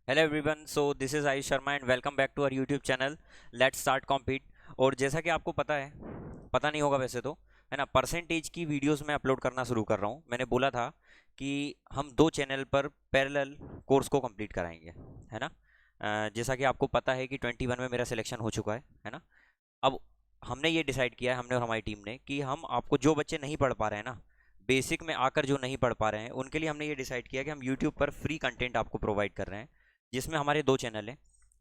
Hello everyone, so this is Ayush Sharma and welcome back to our YouTube channel let's start compete. और जैसा कि आपको पता है, पता नहीं होगा वैसे तो, है ना, परसेंटेज की वीडियोस मैं अपलोड करना शुरू कर रहा हूँ। मैंने बोला था कि हम दो चैनल पर पैरेलल कोर्स को कंप्लीट कराएंगे, है ना। जैसा कि आपको पता है कि 21 में मेरा सिलेक्शन हो चुका है ना। अब हमने ये डिसाइड किया है, हमने और हमारी टीम ने, कि हम आपको जो बच्चे नहीं पढ़ पा रहे हैं ना, बेसिक में आकर जो नहीं पढ़ पा रहे हैं, उनके लिए हमने ये डिसाइड किया कि हम यूट्यूब पर फ्री कंटेंट आपको प्रोवाइड कर रहे हैं, जिसमें हमारे दो चैनल हैं।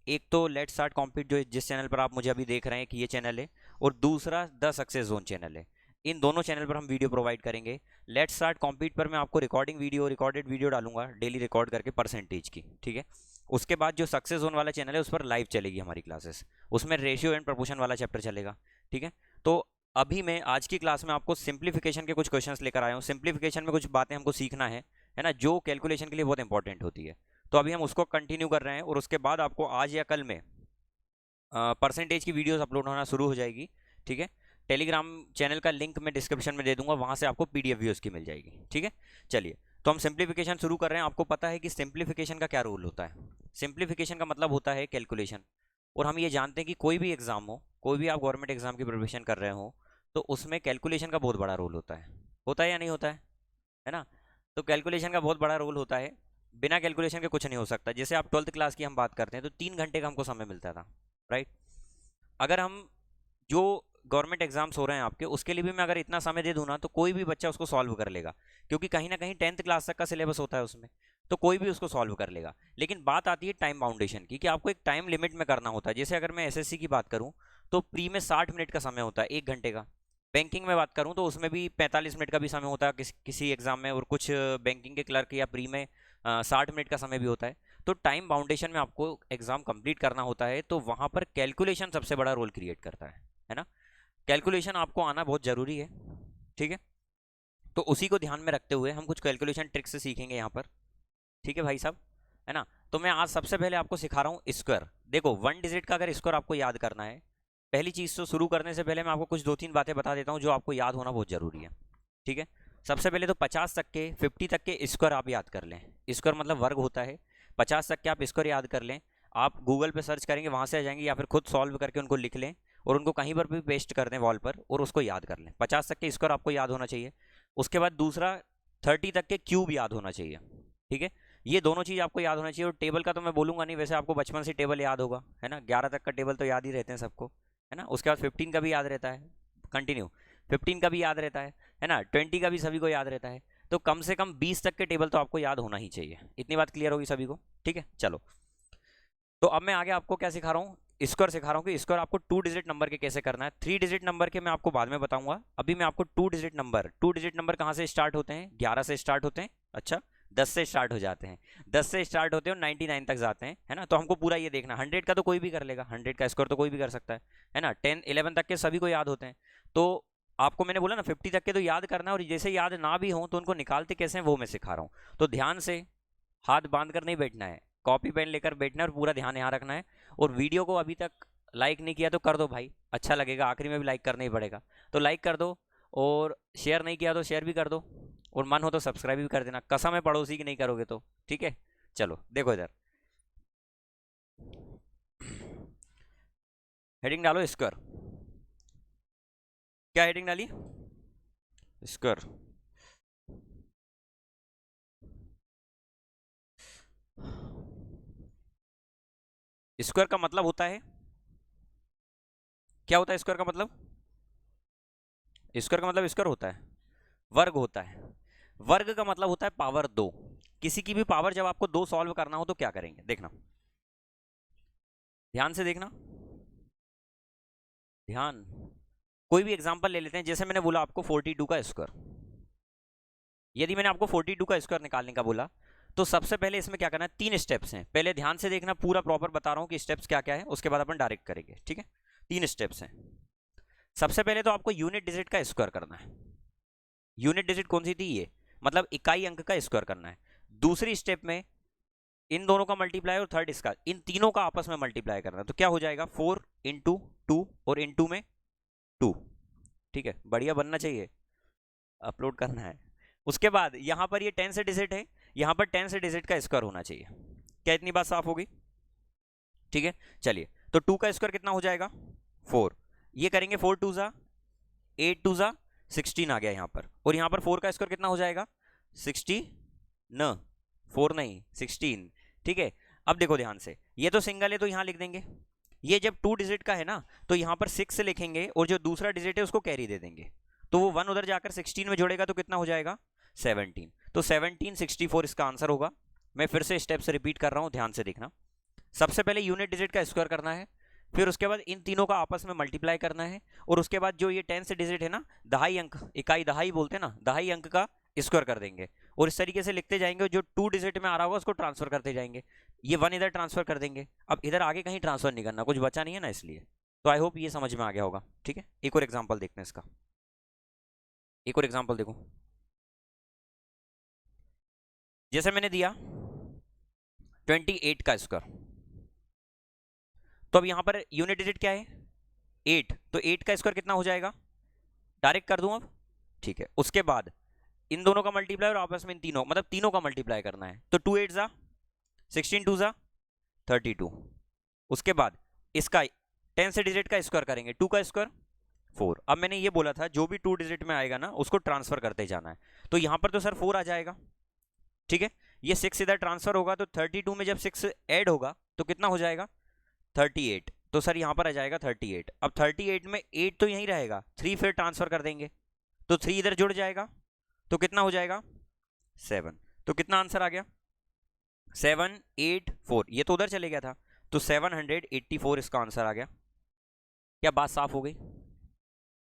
एक तो लेट्स स्टार्ट कॉम्पीट, जो जिस चैनल पर आप मुझे अभी देख रहे हैं कि ये चैनल है, और दूसरा द सक्सेस जोन चैनल है। इन दोनों चैनल पर हम वीडियो प्रोवाइड करेंगे। लेट्स स्टार्ट कॉम्पीट पर मैं आपको रिकॉर्डेड वीडियो डालूंगा डेली, रिकॉर्ड करके परसेंटेज की, ठीक है। उसके बाद जो सक्सेस जोन वाला चैनल है उस पर लाइव चलेगी हमारी क्लासेस, उसमें रेशियो एंड प्रपोर्शन वाला चैप्टर चलेगा, ठीक है। तो अभी मैं आज की क्लास में आपको सिंप्लीफिकेशन के कुछ क्वेश्चंस लेकर आया हूँ। सिंप्लीफिकेशन में कुछ बातें हमको सीखना है ना, जो कैलकुलेशन के लिए बहुत इंपॉर्टेंट होती है। तो अभी हम उसको कंटिन्यू कर रहे हैं, और उसके बाद आपको आज या कल में परसेंटेज की वीडियोस अपलोड होना शुरू हो जाएगी, ठीक है। टेलीग्राम चैनल का लिंक मैं डिस्क्रिप्शन में दे दूंगा, वहां से आपको पीडीएफ भी उसकी मिल जाएगी, ठीक है। चलिए, तो हम सिंप्लीफिकेशन शुरू कर रहे हैं। आपको पता है कि सिंप्लीफिकेशन का क्या रूल होता है। सिंप्लीफिकेशन का मतलब होता है कैलकुलेशन। और हम ये जानते हैं कि कोई भी एग्जाम हो, कोई भी आप गवर्नमेंट एग्जाम की प्रिपरेशन कर रहे हो, तो उसमें कैलकुलेशन का बहुत बड़ा रोल होता है या नहीं होता है ना। तो कैलकुलेशन का बहुत बड़ा रोल होता है। बिना कैलकुलेशन के कुछ नहीं हो सकता। जैसे आप 12th क्लास की हम बात करते हैं, तो 3 घंटे का हमको समय मिलता था, राइट। अगर हम जो गवर्नमेंट एग्जाम्स हो रहे हैं आपके, उसके लिए भी मैं अगर इतना समय दे दूँ ना, तो कोई भी बच्चा उसको सॉल्व कर लेगा, क्योंकि कहीं ना कहीं 10th क्लास तक का सिलेबस होता है उसमें। तो कोई भी उसको सॉल्व कर लेगा। लेकिन बात आती है टाइम बाउंडेशन की, कि आपको एक टाइम लिमिट में करना होता है। जैसे अगर मैं एसएससी की बात करूं, तो प्री में 60 मिनट का समय होता है, 1 घंटे का। बैंकिंग में बात करूं तो उसमें भी 45 मिनट का भी समय होता है किसी एग्जाम में, और कुछ बैंकिंग के क्लर्क या प्री में 60 मिनट का समय भी होता है। तो टाइम बाउंडेशन में आपको एग्जाम कंप्लीट करना होता है, तो वहां पर कैलकुलेशन सबसे बड़ा रोल क्रिएट करता है ना। कैलकुलेशन आपको आना बहुत ज़रूरी है, ठीक है। तो उसी को ध्यान में रखते हुए हम कुछ कैलकुलेशन ट्रिक्स सीखेंगे यहाँ पर, ठीक है भाई साहब, है ना। तो मैं आज सबसे पहले आपको सिखा रहा हूँ स्क्वायर। देखो, 1 डिजिट का अगर स्क्वायर आपको याद करना है, पहली चीज़ तो शुरू करने से पहले मैं आपको कुछ दो तीन बातें बता देता हूँ जो आपको याद होना बहुत ज़रूरी है, ठीक है। सबसे पहले तो 50 तक के, 50 तक के स्क्वायर आप याद कर लें। स्क्वायर मतलब वर्ग होता है। 50 तक के आप स्क्वायर याद कर लें। आप गूगल पे सर्च करेंगे, वहाँ से आ जाएंगे, या फिर खुद सॉल्व करके उनको लिख लें, और उनको कहीं पर भी पेस्ट कर दें वॉल पर, और उसको याद कर लें। 50 तक के स्क्वायर आपको याद होना चाहिए। उसके बाद दूसरा, 30 तक के क्यूब याद होना चाहिए, ठीक है। ये दोनों चीज़ आपको याद होना चाहिए। और टेबल का तो मैं बोलूंगा नहीं, वैसे आपको बचपन से टेबल याद होगा, है ना। 11 तक का टेबल तो याद ही रहते हैं सबको, है ना। उसके बाद 15 का भी याद रहता है, कंटिन्यू। 15 का भी याद रहता है ना। 20 का भी सभी को याद रहता है। तो कम से कम 20 तक के टेबल तो आपको याद होना ही चाहिए। इतनी बात क्लियर होगी सभी को, ठीक है। चलो, तो अब मैं आगे आपको क्या सिखा रहा हूँ, स्क्वायर सिखा रहा हूँ कि स्क्वायर आपको 2 डिजिट नंबर के कैसे करना है। 3 डिजिट नंबर के मैं आपको बाद में बताऊंगा। अभी मैं आपको 2 डिजिट नंबर कहाँ से स्टार्ट होते हैं, 11 से स्टार्ट होते हैं, अच्छा, 10 से स्टार्ट हो जाते हैं, 10 से स्टार्ट होते हैं और 99 तक जाते हैं, है ना। तो हमको पूरा ये देखना, 100 का तो कोई भी कर लेगा, 100 का स्क्वायर तो कोई भी कर सकता है ना। 10 11 तक के सभी को याद होते हैं। तो आपको मैंने बोला ना, 50 तक के तो याद करना है, और जैसे याद ना भी हो तो उनको निकालते कैसे हैं वो मैं सिखा रहा हूँ। तो ध्यान से, हाथ बांध कर नहीं बैठना है, कॉपी पेन लेकर बैठना है, और पूरा ध्यान यहाँ रखना है। और वीडियो को अभी तक लाइक नहीं किया तो कर दो भाई, अच्छा लगेगा, आखिरी में भी लाइक करना ही पड़ेगा। तो लाइक कर दो, और शेयर नहीं किया तो शेयर भी कर दो, और मन हो तो सब्सक्राइब भी कर देना। कसम है पड़ोसी की नहीं करोगे तो, ठीक है। चलो देखो इधर, हेडिंग डालो स्क्वायर। क्या हेडिंग डाली, स्क्वायर। स्क्वायर का मतलब होता है, क्या होता है स्क्वायर का मतलब, स्क्वायर का मतलब स्क्वायर होता है, वर्ग होता है। वर्ग का मतलब होता है पावर 2। किसी की भी पावर जब आपको 2 सॉल्व करना हो तो क्या करेंगे, देखना, ध्यान से देखना, ध्यान। कोई भी एग्जांपल ले लेते हैं, जैसे मैंने बोला आपको 42 का स्क्वायर। यदि मैंने आपको 42 का स्क्वायर निकालने का बोला, तो सबसे पहले इसमें क्या करना है, 3 स्टेप्स हैं। पहले ध्यान से देखना, पूरा प्रॉपर बता रहा हूं कि स्टेप्स क्या क्या है, उसके बाद अपन डायरेक्ट करेंगे, ठीक है। 3 स्टेप्स हैं। सबसे पहले तो आपको यूनिट डिजिट का स्क्वायर करना है। यूनिट डिजिट कौन सी थी, ये मतलब इकाई अंक का स्क्वायर करना है। दूसरी स्टेप में इन दोनों का मल्टीप्लाई, और थर्ड इसका, इन तीनों का आपस में मल्टीप्लाई करना है। तो क्या हो जाएगा, 4 × 2, और इन 2 में 2, ठीक है। बढ़िया बनना चाहिए, अपलोड करना है। उसके बाद यहां पर ये 10 से डिजिट है, यहां पर 10 से डिजिट का स्क्वायर होना चाहिए, क्या इतनी बात साफ होगी? ठीक है, चलिए तो 2 का स्क्वायर कितना हो जाएगा? 4। ये करेंगे 4 2 ज़ा 8 2 ज़ा 16 आ गया यहाँ पर, और यहाँ पर 4 का स्क्वायर कितना हो जाएगा? 60 न 4 नहीं 16। ठीक है, अब देखो ध्यान से, ये तो सिंगल है तो यहाँ लिख देंगे, ये जब 2 डिजिट का है ना तो यहाँ पर 6 लिखेंगे और जो दूसरा डिजिट है उसको कैरी दे देंगे, तो वो 1 उधर जाकर 16 में जोड़ेगा तो कितना हो जाएगा? 17। तो 1764 इसका आंसर होगा। मैं फिर से स्टेप्स रिपीट कर रहा हूँ, ध्यान से देखना। सबसे पहले यूनिट डिजिट का स्क्वायर करना है, फिर उसके बाद इन तीनों का आपस में मल्टीप्लाई करना है, और उसके बाद जो ये 10 से डिजिट है ना, दहाई अंक, इकाई दहाई बोलते हैं ना, दहाई अंक का स्क्वायर कर देंगे, और इस तरीके से लिखते जाएंगे, जो 2 डिजिट में आ रहा होगा उसको ट्रांसफर करते जाएंगे। ये 1 इधर ट्रांसफर कर देंगे, अब इधर आगे कहीं ट्रांसफर नहीं करना, कुछ बचा नहीं है ना, इसलिए। तो आई होप ये समझ में आ गया होगा। ठीक है, एक और एग्जाम्पल देखते हैं इसका, एक और एग्जाम्पल देखो। जैसे मैंने दिया 28 का स्क्वायर, तो अब यहां पर यूनिट डिजिट क्या है? 8, तो 8 का स्क्वायर कितना हो जाएगा? डायरेक्ट कर दूं अब? ठीक है, उसके बाद इन दोनों का मल्टीप्लाई और आपस में इन तीनों, मतलब तीनों का मल्टीप्लाई करना है, तो 2 8 ज़ा 16 2 ज़ा 32। उसके बाद इसका 10 से डिजिट का स्क्वायर करेंगे, 2 का स्क्वायर 4। अब मैंने ये बोला था जो भी 2 डिजिट में आएगा ना उसको ट्रांसफर करते जाना है, तो यहां पर तो सर 4 आ जाएगा। ठीक है, ये 6 इधर ट्रांसफर होगा, तो 32 में जब 6 ऐड होगा तो कितना हो जाएगा? 38। तो सर यहाँ पर आ जाएगा 38। अब 38 में 8 तो यहीं रहेगा, 3 फिर ट्रांसफर कर देंगे, तो 3 इधर जुड़ जाएगा, तो कितना हो जाएगा? 7। तो कितना आंसर आ गया? 784। ये तो उधर चले गया था, तो 784 इसका आंसर आ गया। क्या बात साफ हो गई?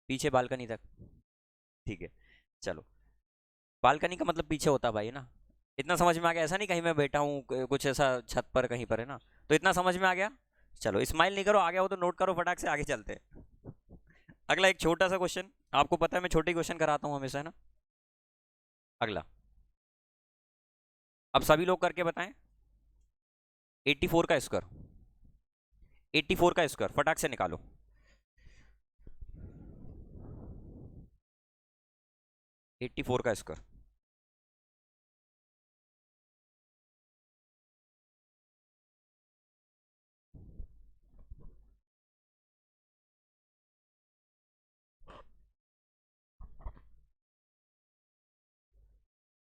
पीछे बालकनी तक? ठीक है, चलो, बालकनी का मतलब पीछे होता भाई ना, इतना समझ में आ गया? ऐसा नहीं कहीं मैं बैठा हूँ कुछ ऐसा छत पर कहीं पर है ना, तो इतना समझ में आ गया। चलो स्माइल नहीं करो, आ गया हो तो नोट करो, फटाक से आगे चलते हैं। अगला एक छोटा सा क्वेश्चन, आपको पता है मैं छोटे क्वेश्चन कराता हूँ हमेशा, है ना। अगला, अब सभी लोग करके बताएं, 84 का स्क्वायर, 84 का स्क्वायर फटाक से निकालो। 84 का स्क्वायर,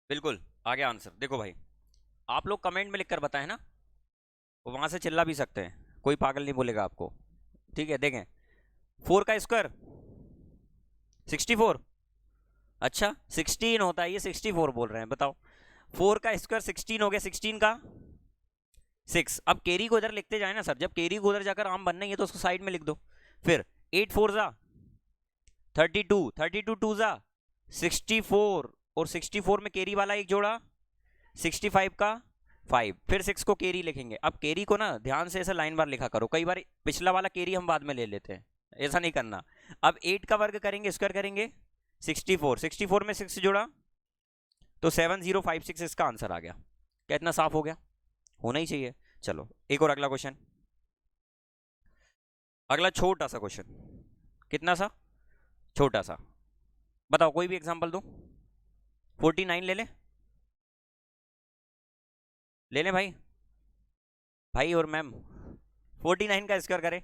बिल्कुल आ गया आंसर। देखो भाई, आप लोग कमेंट में लिखकर बताएं ना, वो वहां से चिल्ला भी सकते हैं, कोई पागल नहीं बोलेगा आपको। ठीक है, देखें, 4 का स्क्वायर 64। अच्छा 16 होता है, ये 64 बोल रहे हैं, बताओ। 4 का स्क्वायर 16 हो गया, 16 का 6। अब कैरी को इधर लिखते जाए ना सर, जब कैरी को उधर जाकर आम बनना ही है तो उसको साइड में लिख दो। फिर 8 4 जा 32, 32 2 जा 64, और 64 में कैरी वाला एक जोड़ा 65 का 5, फिर 6 को कैरी लिखेंगे। अब कैरी को ना ध्यान से ऐसा लाइन बार लिखा करो, कई बार पिछला वाला कैरी हम बाद में ले लेते हैं, ऐसा नहीं करना। अब 8 का वर्ग करेंगे, स्क्वायर करेंगे 64, 64 में 6 जोड़ा तो 7056 इसका आंसर आ गया। क्या इतना साफ हो गया? होना ही चाहिए। चलो एक और अगला क्वेश्चन, अगला छोटा सा क्वेश्चन। कितना सा? छोटा सा। बताओ कोई भी एग्जांपल दो। 49 ले ले, ले ले भाई, भाई और मैम, 49 का स्क्वायर करें।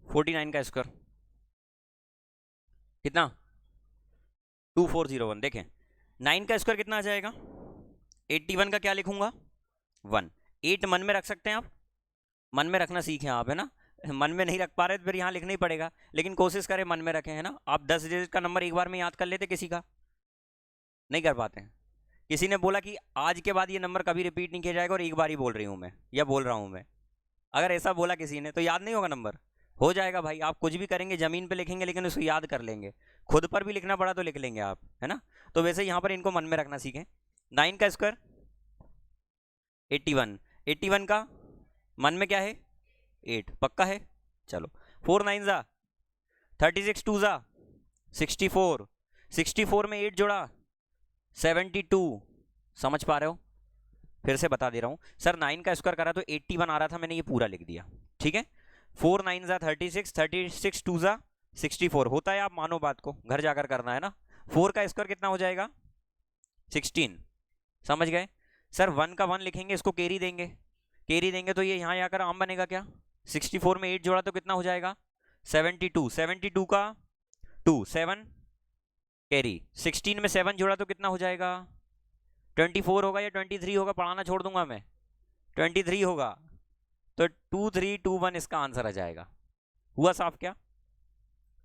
फोर्टी नाइन का स्क्वायर कितना? 2401। देखें 9 का स्क्वायर कितना आ जाएगा? 81 का क्या लिखूंगा? 1। 8 मन में रख सकते हैं आप, मन में रखना सीखें आप, है ना। मन में नहीं रख पा रहे तो फिर यहाँ लिखना ही पड़ेगा, लेकिन कोशिश करें मन में रखें, है ना। आप 10 डिजिट का नंबर एक बार में याद कर लेते किसी का? नहीं कर पाते हैं। किसी ने बोला कि आज के बाद ये नंबर कभी रिपीट नहीं किया जाएगा और एक बार ही बोल रही हूँ मैं, या बोल रहा हूँ मैं, अगर ऐसा बोला किसी ने तो याद नहीं होगा नंबर? हो जाएगा भाई, आप कुछ भी करेंगे जमीन पे लिखेंगे लेकिन उसको याद कर लेंगे, खुद पर भी लिखना पड़ा तो लिख लेंगे आप, है ना। तो वैसे यहाँ पर इनको मन में रखना सीखें। 9 का स्क्वायर 81, 81 का मन में क्या है? 8, पक्का है। चलो 4 9 जा 36 2 जा 64, 64 में 8 जोड़ा 72, समझ पा रहे हो? फिर से बता दे रहा हूँ सर, 9 का स्क्वायर करा तो 81 आ रहा था, मैंने ये पूरा लिख दिया, ठीक है। 4 9 जा 36, 36 2 जा 64 होता है, आप मानो बात को, घर जाकर करना है ना। 4 का स्क्वायर कितना हो जाएगा? 16, समझ गए? सर 1 का 1 लिखेंगे, इसको कैरी देंगे, कैरी देंगे तो ये यहाँ आकर आम बनेगा क्या? 64 में 8 जोड़ा तो कितना हो जाएगा? 72, 72 का 2 7 कैरी, 16 में 7 जोड़ा तो कितना हो जाएगा? 24 होगा या 23 होगा, पढ़ाना छोड़ दूंगा मैं, 23 होगा। तो 2 3 2 1 इसका आंसर आ जाएगा। हुआ साफ क्या?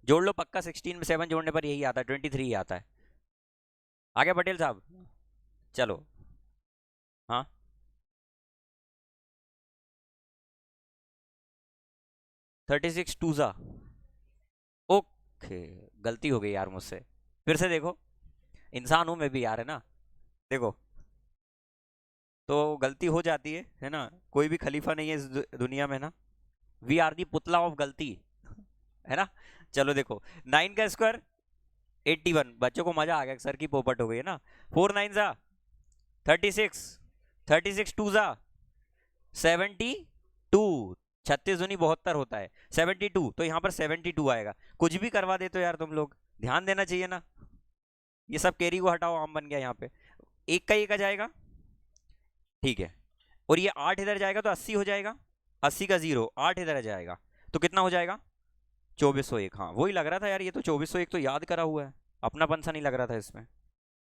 जोड़ लो पक्का, 16 में 7 जोड़ने पर यही आता है, 23 ही आता है। आगे पटेल साहब, चलो। हाँ 36 2 जा, ओके, गलती हो गई यार मुझसे, फिर से देखो, इंसान हूं मैं भी यार, है ना। देखो, तो गलती हो जाती है ना, कोई भी खलीफा नहीं है इस दुनिया में ना, वी आर दी पुतला ऑफ गलती, है ना। चलो देखो, 9 का स्क्वायर 81, बच्चों को मजा आ गया, सर की पोपट हो गई है ना। 4 9 जा 36, 36 2 जा 72, 36 दूनी 72 होता है, 72, तो यहाँ पर 72 आएगा। कुछ भी करवा देते हो यार तुम लोग, ध्यान देना चाहिए ना। ये सब कैरी को हटाओ, आम बन गया यहाँ पे, एक का एक आ जाएगा, ठीक है। और ये 8 इधर जाएगा तो 80 हो जाएगा, 80 का 0, 8 इधर आ जाएगा तो कितना हो जाएगा? 2401। हाँ वही लग रहा था यार, ये तो 2401 तो याद करा हुआ है, अपनापन सा नहीं लग रहा था इसमें।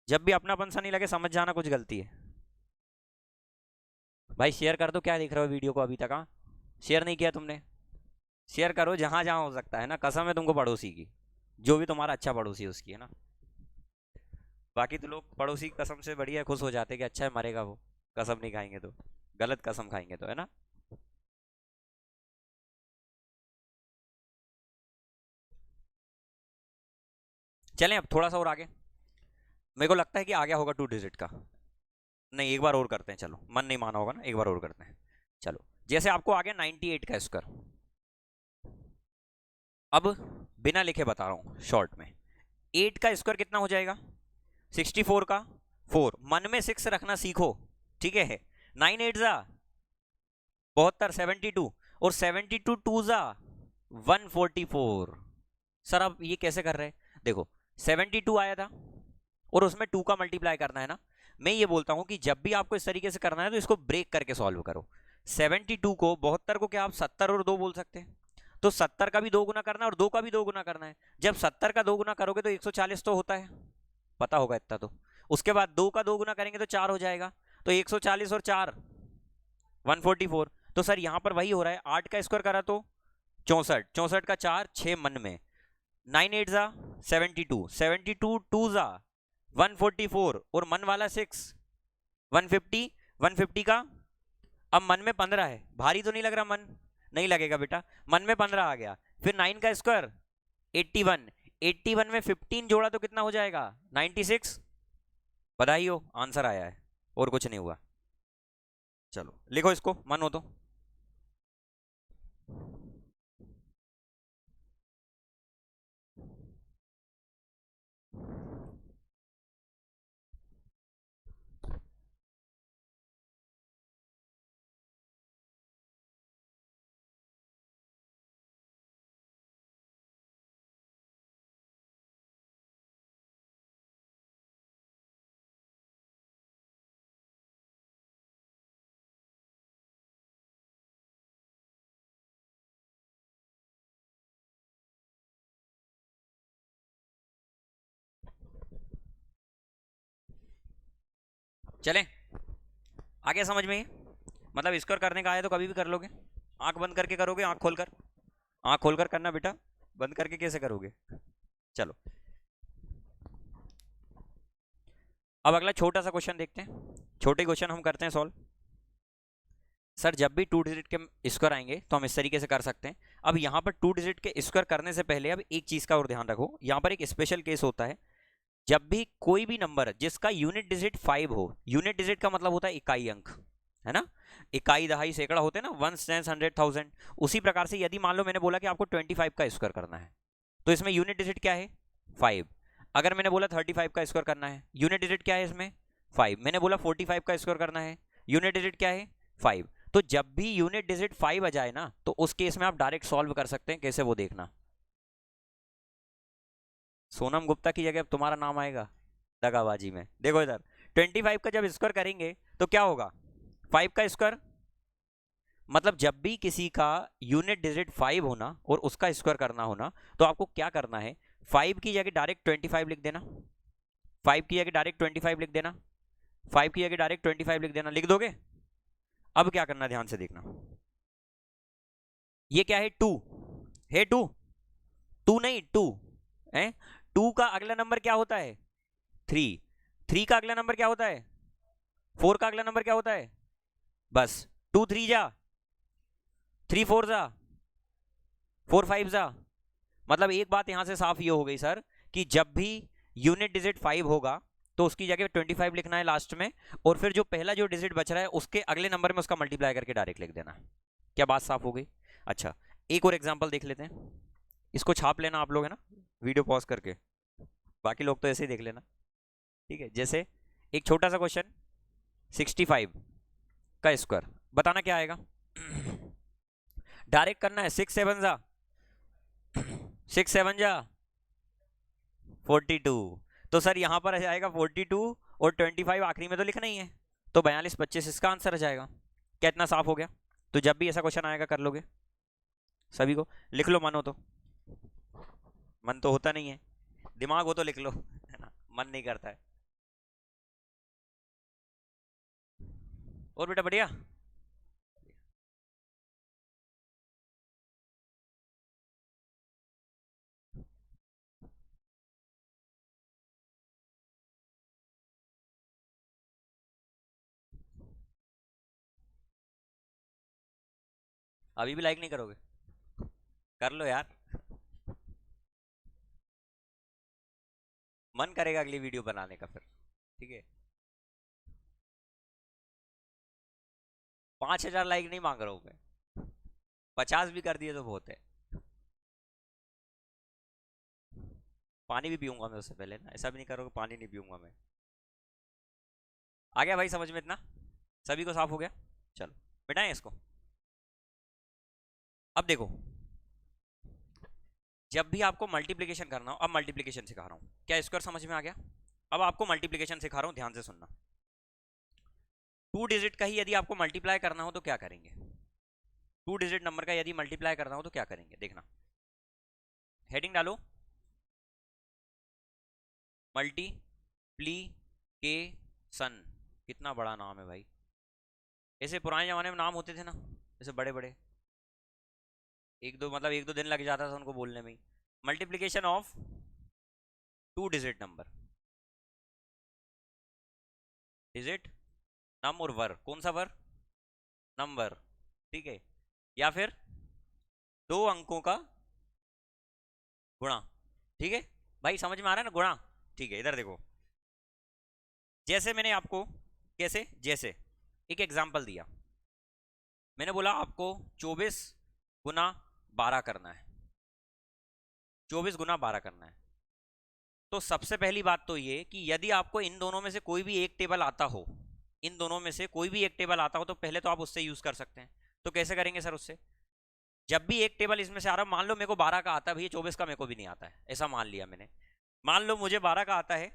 जब भी अपनापन सा नहीं लगे समझ जाना कुछ गलती है। भाई शेयर कर दो, क्या देख रहे हो वीडियो को अभी तक? हाँ शेयर नहीं किया तुमने, शेयर करो जहां जहां हो सकता है ना, कसम है तुमको पड़ोसी की, जो भी तुम्हारा अच्छा पड़ोसी है उसकी, है ना। बाकी तो लोग पड़ोसी की कसम से बढ़िया खुश हो जाते कि अच्छा है, मरेगा वो, कसम नहीं खाएंगे तो, गलत कसम खाएंगे तो, है ना। चलें अब थोड़ा सा और आगे, मेरे को लगता है कि आ गया होगा 2 डिजिट का। नहीं एक बार और करते हैं, चलो, मन नहीं माना होगा ना, एक बार और करते हैं। चलो, जैसे आपको आ गया 98 का स्क्वायर, अब बिना लिखे बता रहा हूं शॉर्ट में, 8 का स्क्वायर कितना हो जाएगा? 64 का 4, मन में 6 रखना सीखो, ठीक है। 9 8 जा 72, 72, और 72 2 जा 144। सर अब ये कैसे कर रहे हैं? देखो 72 आया था और उसमें 2 का मल्टीप्लाई करना है ना। मैं ये बोलता हूं कि जब भी आपको इस तरीके से करना है तो इसको ब्रेक करके सॉल्व करो। 72 को 72 को क्या आप 70 और 2 बोल सकते हैं? तो 70 का भी 2 गुना करना है और 2 का भी 2 गुना करना है। जब 70 का 2 गुना करोगे तो 140 तो होता है, पता होगा इतना तो। उसके बाद 2 का 2 गुना करेंगे तो 4 हो जाएगा, तो 140 और 4 144। तो सर यहां पर वही हो रहा है, 8 का स्क्वायर करा तो 64, 64 का 4 6 मन में, 9 8 जा 72, 72 2 जा 144, और मन वाला 6 150, 150 का अब मन में 15 है, भारी तो नहीं लग रहा मन? नहीं लगेगा बेटा, मन में 15 आ गया। फिर 9 का स्क्वायर 81, 81 में 15 जोड़ा तो कितना हो जाएगा? 96। बधाई हो, आंसर आया है, और कुछ नहीं हुआ। चलो लिखो इसको, मन हो तो। चलें आगे समझ में? मतलब स्कोर करने का आया तो कभी भी कर लोगे, आंख बंद करके करोगे, आंख खोलकर? आंख खोलकर करना बेटा, बंद करके कैसे करोगे? चलो अब अगला छोटा सा क्वेश्चन देखते हैं, छोटे क्वेश्चन हम करते हैं सॉल्व। सर जब भी 2 डिजिट के स्क्वायर आएंगे तो हम इस तरीके से कर सकते हैं। अब यहाँ पर 2 डिजिट के स्क्वायर करने से पहले अब एक चीज का और ध्यान रखो, यहाँ पर एक स्पेशल केस होता है, जब भी कोई भी नंबर जिसका यूनिट डिजिट 5 हो, यूनिट डिजिट का मतलब होता है इकाई अंक, है ना। इकाई दहाई सैकड़ा होते हैं ना, 1 10 100 1000, उसी प्रकार से यदि मान लो मैंने बोला कि आपको 25 का स्क्वायर करना है, तो इसमें यूनिट डिजिट क्या है? 5। अगर मैंने बोला 35 का स्क्वायर करना है, यूनिट डिजिट क्या है इसमें 5, मैंने बोला 45 का स्क्वायर करना है, यूनिट डिजिट क्या है 5। तो जब भी यूनिट डिजिट 5 आ जाए ना, तो उस केस में आप डायरेक्ट सॉल्व कर सकते हैं। कैसे वो देखना, सोनम गुप्ता की जगह अब तुम्हारा नाम आएगा दगाबाजी में। देखो इधर 25 का जब स्क्वायर करेंगे तो क्या होगा, 5 का स्क्वायर, मतलब जब भी किसी का यूनिट डिजिट 5 होना और उसका स्क्वायर करना होना, तो आपको क्या करना है, 5 की जगह डायरेक्ट 25 लिख देना, 5 की जगह डायरेक्ट 25 लिख देना, 5 की जगह डायरेक्ट 25 लिख देना, लिख दोगे। अब क्या करना, ध्यान से देखना, ये क्या है 2 है, 2 2 नहीं 2 है, 2 का अगला नंबर क्या होता है 3, 3 का अगला नंबर क्या होता है 4 का अगला नंबर क्या होता है, बस 2 3 जा, 3 4 जा, 4 5 जा। मतलब एक बात यहां से साफ ये हो गई सर कि जब भी यूनिट डिजिट 5 होगा तो उसकी जगह 25 लिखना है लास्ट में, और फिर जो पहला जो डिजिट बच रहा है उसके अगले नंबर में उसका मल्टीप्लाई करके डायरेक्ट लिख देना। क्या बात साफ हो गई। अच्छा, एक और एग्जांपल देख लेते हैं, इसको छाप लेना आप लोग, है ना, वीडियो पॉज करके, बाकी लोग तो ऐसे ही देख लेना, ठीक है। जैसे एक छोटा सा क्वेश्चन, 65 का स्क्वायर बताना क्या आएगा, डायरेक्ट करना है, 6 7 जा, 6 7 जा 42। तो सर यहां पर आ जाएगा 42 और 25 आखिरी में तो लिखना ही है, तो 42 25 इसका आंसर आ जाएगा। क्या इतना साफ हो गया। तो जब भी ऐसा क्वेश्चन आएगा कर लोगे सभी को, लिख लो, मन हो तो, मन तो होता नहीं है, दिमाग हो तो लिख लो, है ना, मन नहीं करता है। और बेटा बढ़िया, अभी भी लाइक नहीं करोगे, कर लो यार, मन करेगा अगली वीडियो बनाने का फिर, ठीक है। 5,000 लाइक नहीं मांग रहा हूं मैं, 50 भी कर दिए तो बहुत है। पानी भी पीऊंगा मैं उससे पहले ना, ऐसा भी नहीं करोगे, पानी नहीं पीऊंगा मैं। आ गया भाई समझ में इतना, सभी को साफ हो गया। चलो मिटाएं इसको। अब देखो, जब भी आपको मल्टीप्लिकेशन करना हो, अब मल्टीप्लिकेशन सिखा रहा हूं, क्या स्क्वायर समझ में आ गया। अब आपको मल्टीप्लिकेशन सिखा रहा हूं, ध्यान से सुनना। 2 डिजिट का ही यदि आपको मल्टीप्लाई करना हो तो क्या करेंगे, 2 डिजिट नंबर का यदि मल्टीप्लाई करना हो तो क्या करेंगे, देखना, हेडिंग डालो, मल्टीप्लीकेशन। कितना बड़ा नाम है भाई, ऐसे पुराने जमाने में नाम होते थे ना, ऐसे बड़े बड़े, एक दो मतलब एक दो दिन लग जाता था उनको बोलने में ही। Multiplication of 2 digit number, digit नम और वर, कौन सा वर, नंबर, ठीक है, या फिर दो अंकों का गुणा, ठीक है। भाई समझ में आ रहा है ना, गुणा, ठीक है। इधर देखो, जैसे मैंने आपको, कैसे, जैसे एक एग्जांपल दिया, मैंने बोला आपको 24 गुना 12 करना है, 24 गुना 12 करना है। तो सबसे पहली बात तो ये कि यदि आपको इन दोनों में से कोई भी एक टेबल आता हो, इन दोनों में से कोई भी एक टेबल आता हो, तो पहले तो आप उससे यूज कर सकते हैं। तो कैसे करेंगे सर उससे, जब भी एक टेबल इसमें से आ रहा, मान लो मेरे को 12 का आता है भैया, 24 का मेरे को भी नहीं आता है, ऐसा मान लिया मैंने। मान लो मुझे 12 का आता है,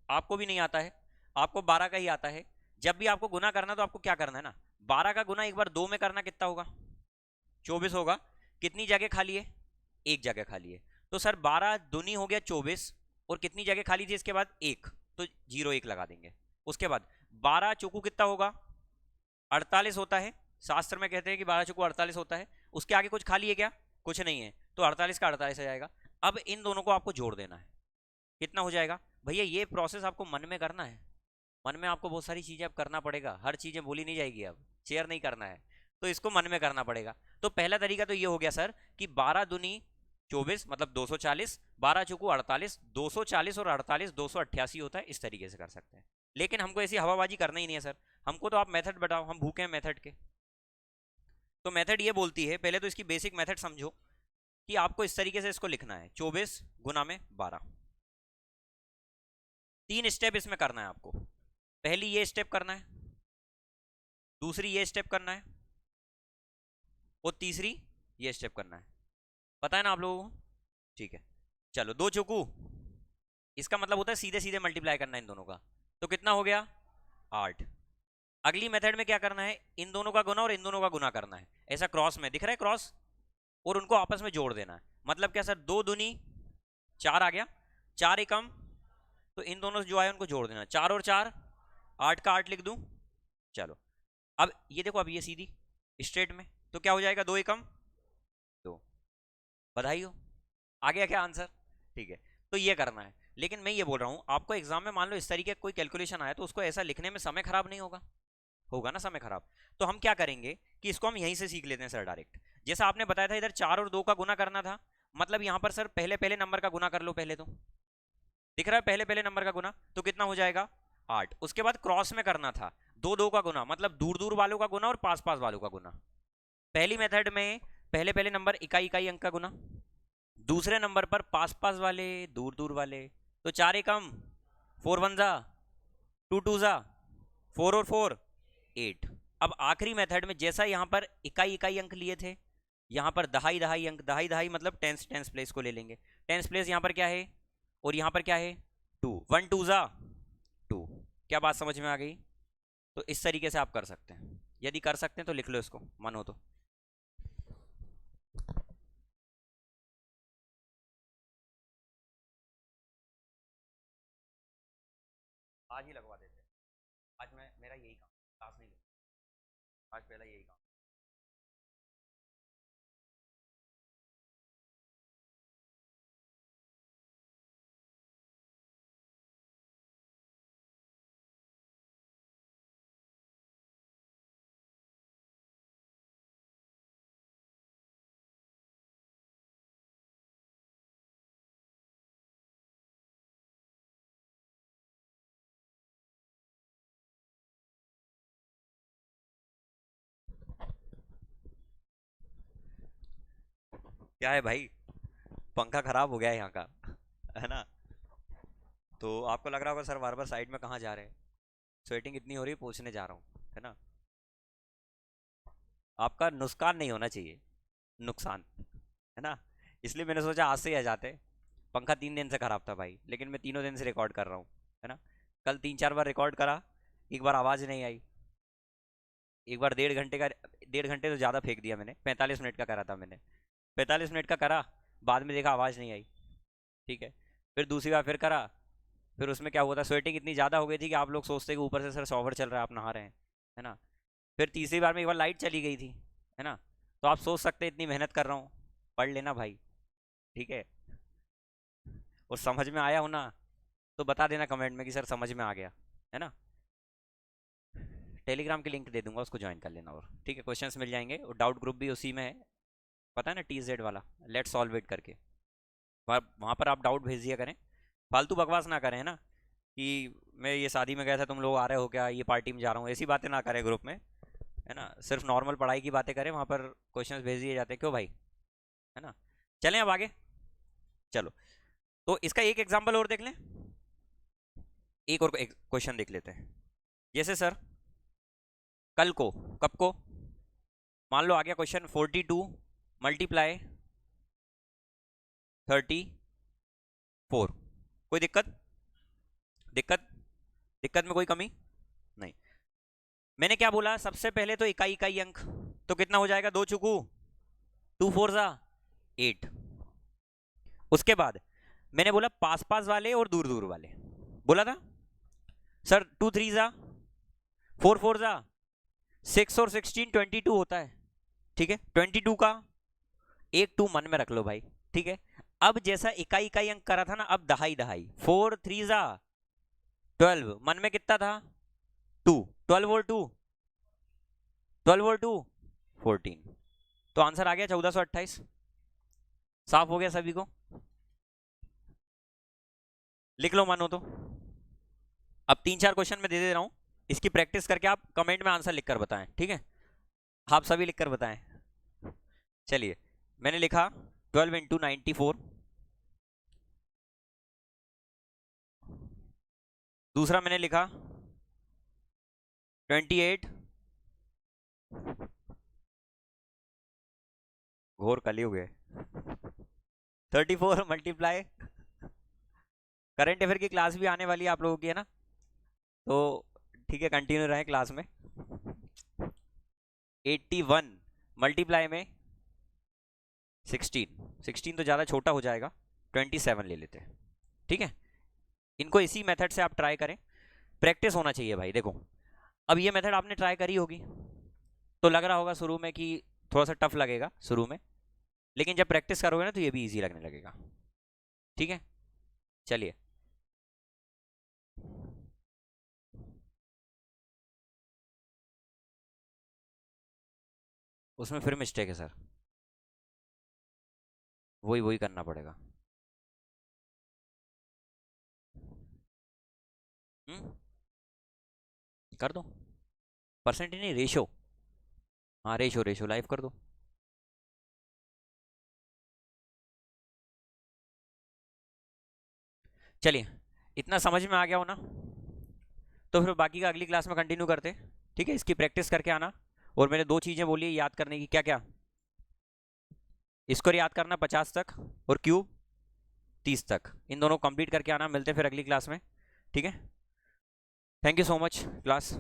आपको भी नहीं आता है, आपको 12 का ही आता है। जब भी आपको गुना करना तो आपको क्या करना है ना, 12 का गुना एक बार 2 में करना, कितना होगा 24 होगा। कितनी जगह खाली है, एक जगह खाली है। तो सर 12 दूनी हो गया 24, और कितनी जगह खाली थी इसके बाद, एक, तो 0 1 लगा देंगे। उसके बाद 12 चौकू कितना होगा 48 होता है, शास्त्र में कहते हैं कि 12 चौकू 48 होता है। उसके आगे कुछ खाली है क्या, कुछ नहीं है, तो 48 का 48 आ जाएगा। अब इन दोनों को आपको जोड़ देना है, कितना हो जाएगा भैया। ये प्रोसेस आपको मन में करना है, मन में आपको बहुत सारी चीजें अब करना पड़ेगा, हर चीजें बोली नहीं जाएगी, अब शेयर नहीं करना है, तो इसको मन में करना पड़ेगा। तो पहला तरीका तो ये हो गया सर कि 12 दूनी 24 मतलब 240, 12 चौकू 48, 240 और 48 288 होता है, इस तरीके से कर सकते हैं। लेकिन हमको ऐसी हवाबाजी करना ही नहीं है सर, हमको तो आप मेथड बताओ, हम भूखे हैं मेथड के। तो मेथड ये बोलती है, पहले तो इसकी बेसिक मेथड समझो कि आपको इस तरीके से इसको लिखना है, 24 गुना में 12, 3 स्टेप इसमें करना है आपको। पहली ये स्टेप करना है, दूसरी ये स्टेप करना है, और तीसरी ये स्टेप करना है। पता है ना आप लोगों को? ठीक है, चलो 2 चौकू, इसका मतलब होता है सीधे सीधे मल्टीप्लाई करना है इन दोनों का। तो कितना हो गया? 8। अगली मेथड में क्या करना है, इन दोनों का गुना और इन दोनों का गुना करना है, ऐसा क्रॉस में दिख रहा है क्रॉस, और उनको आपस में जोड़ देना है। मतलब क्या सर, 2 दूनी 4 आ गया, 4 एकम, तो इन दोनों जो आए उनको जोड़ देना, 4 और 4 8 का 8 लिख दूं। चलो अब ये देखो, अब ये सीधी स्ट्रेट में, तो क्या हो जाएगा, 2 एकम 2। बधाई हो, आ गया क्या आंसर? ठीक है, तो ये करना है। लेकिन मैं ये बोल रहा हूँ आपको, एग्जाम में मान लो इस तरीके कोई कैलकुलेशन आया, तो उसको ऐसा लिखने में समय खराब नहीं होगा? होगा ना समय खराब। तो हम क्या करेंगे कि इसको हम यहीं से सीख लेते हैं सर डायरेक्ट। जैसा आपने बताया था इधर 4 और 2 का गुना करना था, मतलब यहाँ पर सर पहले पहले नंबर का गुना कर लो। पहले तो दिख रहा है पहले पहले नंबर का गुना, तो कितना हो जाएगा 8। उसके बाद क्रॉस में करना था 2 2 का गुना, मतलब दूर दूर वालों का गुना और पास पास वालों का गुना। पहली मेथड में पहले पहले नंबर इकाई इकाई अंक का गुना, दूसरे नंबर पर पास पास वाले दूर दूर वाले, तो 4 एकम 4 वन जा 2 टू जा 4 और 4 8। अब आखिरी मेथड में जैसा यहाँ पर इकाई इकाई अंक लिए थे, यहाँ पर दहाई दहाई अंक, दहाई दहाई मतलब टेंस टेंस प्लेस को ले लेंगे। टेंस प्लेस यहाँ पर क्या है और यहाँ पर क्या है 2, 1 2 जा 2। क्या बात समझ में आ गई? तो इस तरीके से आप कर सकते हैं, यदि कर सकते हैं तो लिख लो इसको, मन हो तो। आज ही लगवा देते हैं, आज मैं मेरा यही काम, क्लास नहीं लूँगा, आज पहला यही काम। क्या है भाई, पंखा खराब हो गया है यहाँ का, है ना? तो आपको लग रहा होगा सर बार बार साइड में कहाँ जा रहे हैं, स्वेटिंग इतनी हो रही है पूछने जा रहा हूँ, है ना? आपका नुकसान नहीं होना चाहिए, नुकसान, है ना? इसलिए मैंने सोचा आज से ही आ जाते। पंखा 3 दिन से खराब था भाई, लेकिन मैं तीनों दिन से रिकॉर्ड कर रहा हूँ, है ना? कल 3 4 बार रिकॉर्ड करा, एक बार आवाज़ नहीं आई, एक बार 1.5 घंटे का, 1.5 घंटे तो ज़्यादा फेंक दिया मैंने, 45 मिनट का करा था मैंने, 45 मिनट का करा, बाद में देखा आवाज़ नहीं आई, ठीक है? फिर दूसरी बार फिर करा, फिर उसमें क्या हुआ था, स्वेटिंग इतनी ज़्यादा हो गई थी कि आप लोग सोचते कि ऊपर से सर शॉवर चल रहा है आप नहा रहे हैं, है ना? फिर तीसरी बार में एक बार लाइट चली गई थी, है ना? तो आप सोच सकते इतनी मेहनत कर रहा हूँ, पढ़ लेना भाई, ठीक है? और समझ में आया हो ना, तो बता देना कमेंट में कि सर समझ में आ गया, है ना? टेलीग्राम की लिंक दे दूंगा, उसको ज्वाइन कर लेना, और ठीक है क्वेश्चंस मिल जाएंगे, और डाउट ग्रुप भी उसी में है, पता है ना, TZ वाला, लेट सॉल्व इट करके, वहाँ पर आप डाउट भेज दिया करें, फालतू बकवास ना करें, है ना? कि मैं ये शादी में गया था, तुम लोग आ रहे हो क्या, ये पार्टी में जा रहा हूँ, ऐसी बातें ना करें ग्रुप में, है ना? सिर्फ नॉर्मल पढ़ाई की बातें करें, वहाँ पर क्वेश्चंस भेज दिए जाते हैं, क्यों भाई, है ना? चलें अब आगे, चलो। तो इसका एक एग्जाम्पल और देख लें, एक और क्वेश्चन देख लेते हैं। जैसे सर कल को, कब को, मान लो आ गया क्वेश्चन 42 मल्टीप्लाई 34, कोई दिक्कत? दिक्कत, दिक्कत में कोई कमी नहीं। मैंने क्या बोला, सबसे पहले तो इकाई इकाई अंक, तो कितना हो जाएगा, 2 चुकू 2 4 जा 8। उसके बाद मैंने बोला पास पास वाले और दूर दूर वाले, बोला था सर 2 3 जा 4 4 जा 6 और 16 22 होता है, ठीक है? 22 का एक 2 मन में रख लो भाई, ठीक है? अब जैसा इकाई इकाई अंक करा था ना, अब दहाई दहाई, 4 3 जा 12, मन में कितना था 2, 12 और 2 12 और 2 14, तो आंसर आ गया 1428। साफ हो गया सभी को? लिख लो मानो तो। अब 3 4 क्वेश्चन में दे दे रहा हूं, इसकी प्रैक्टिस करके आप कमेंट में आंसर लिखकर बताएं, ठीक है? आप सभी लिखकर बताएं। चलिए, मैंने लिखा 12 इंटू 94, दूसरा मैंने लिखा 28, घोर कलयुग है, 34 मल्टीप्लाई, करंट अफेयर की क्लास भी आने वाली है आप लोगों की, है ना, तो ठीक है कंटिन्यू रहें क्लास में। 81 मल्टीप्लाई में 16 तो ज़्यादा छोटा हो जाएगा, 27 ले लेते हैं, ठीक है। इनको इसी मेथड से आप ट्राई करें, प्रैक्टिस होना चाहिए भाई। देखो अब ये मेथड आपने ट्राई करी होगी तो लग रहा होगा शुरू में कि थोड़ा सा टफ लगेगा शुरू में, लेकिन जब प्रैक्टिस करोगे ना तो ये भी इजी लगने लगेगा, ठीक है। चलिए उसमें फिर मिस्टेक है सर, वही वही करना पड़ेगा। हम्म, कर दो, परसेंटेज नहीं रेशो, हाँ रेशो रेशो लाइव कर दो। चलिए इतना समझ में आ गया हो ना, तो फिर बाकी का अगली क्लास में कंटिन्यू करते हैं, ठीक है। इसकी प्रैक्टिस करके आना, और मैंने दो चीज़ें बोली है याद करने की, क्या क्या, इसको याद करना 50 तक और क्यूब 30 तक, इन दोनों कंप्लीट करके आना। मिलते हैं फिर अगली क्लास में, ठीक है। Thank you so much class.